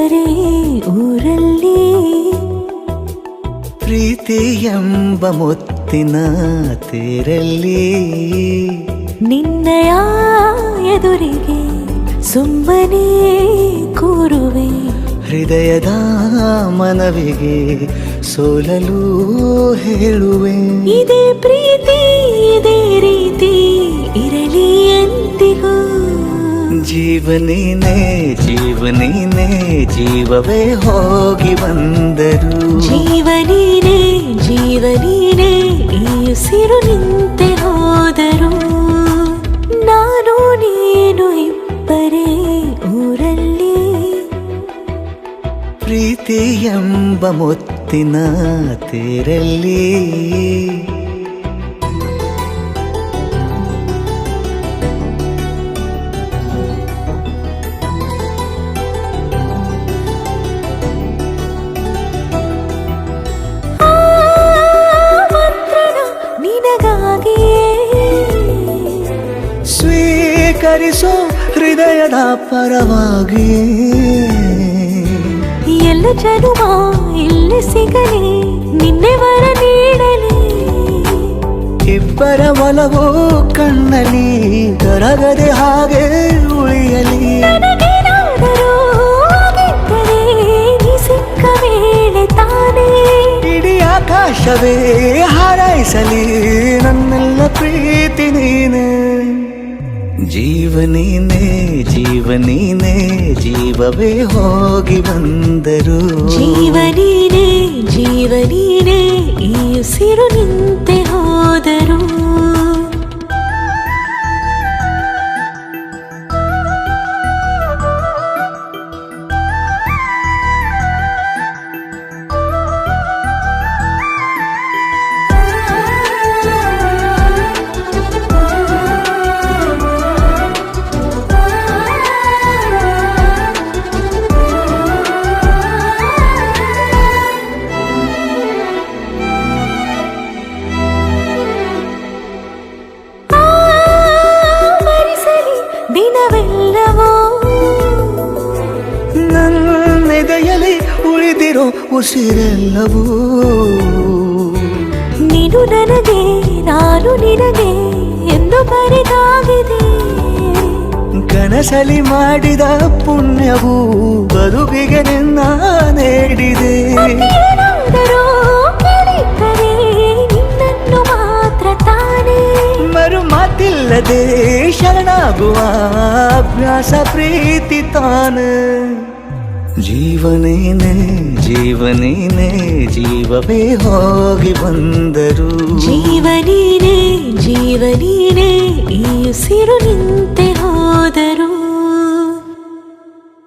ಇಬ್ಬರೇ ಊರಲ್ಲಿ ಪ್ರೀತಿ ಎಂಬ ಮುತ್ತಿನ ತೇರಲ್ಲಿ ನಿನ್ನಯ ಎದುರಿಗೆ ಸುಮ್ಮನೆ ಕೂರುವೆ ಹೃದಯದ ಮನವಿಗೆ ಸೋಲಲು ಹೇಳುವೆ ಇದೇ ಪ್ರೀತಿ ಇದೇ ರೀತಿ ಇರಲಿ ಎಂದಿಗೂ ಜೀವನೇನೆ ಜೀವನೇನೆ ಜೀವವೇ ಹೋಗಿ ಬಂದರು ಜೀವನೀನೇ ಜೀವನೀನೇ ಈ ಉಸಿರು ನಿಂತೆ ಹೋದರು ನಾನು ನೀನು ಇಬ್ಬರೇ ಊರಲ್ಲಿ ಪ್ರೀತಿ ಎಂಬ ಮುತ್ತಿನ ತೇರಲ್ಲಿ ಸ್ವೀಕರಿಸೋ ಹೃದಯದ ಪರವಾಗಿ ಎಲ್ಲ ಜನುಮ ಇಲ್ಲಿ ಸಿಗಲಿ ನಿನ್ನೆ ವರ ನೀಡಲಿ ಇಬ್ಬರ ಒಲವು ಕಣ್ಣಲ್ಲಿ ಕರಗದೆ ಹಾಗೆ ಉಳಿಯಲಿ ನನಗೇನಾದರೂ ಆಗಿದ್ದರೆ ನೀ ಸಿಕ್ಕ ವೇಳೆ ತಾನೇ ಇಡೀ ಆಕಾಶವೇ ಹಾರೈಸಲಿ ನನ್ನೆಲ್ಲ ಪ್ರೀತಿ ನೀನೆ ಜೀವನೀನೇ ಜೀವನೀನೇ ಜೀವವೇ ಹೋಗಿ ಬಂದರು ಜೀವನೀನೇ ಜೀವನೀನೇ ಈ ಉಸಿರು ನಿಂತೆ ಹೋದರು ದಿನವೆಲ್ಲವೋ ನನ್ನೆದೆಯಲ್ಲಿ ಉಳಿದಿರೋ ಉಸಿರೆಲ್ಲವೂ ನೀನು ನನಗೆ ನಾನು ನಿನಗೆ ಎಂದು ಬರೆದಾಗಿದೆ ಕನಸಲಿ ಮಾಡಿದ ಪುಣ್ಯವು ಬದುಕಿಗೆ ನಿನ್ನ ನೀಡಿದೆ ಏನಾದರೂ ಕೇಳಿದ್ದರೆ ನಿನ್ನನ್ನು ಮಾತ್ರ ತಾನೇ ಮರು ಮಾತಿಲ್ಲದೆ ಶರಣಾಗುವ ಅಭ್ಯಾಸ ಪ್ರೀತಿ ತಾನ ಜೀವನೇನೆ ಜೀವನೇನೆ ಜೀವವೇ ಹೋಗಿ ಬಂದರು ಜೀವನೀನೇ ಜೀವನೀನೇ ಈ ಉಸಿರು ನಿಂತೆ ಹೋದರು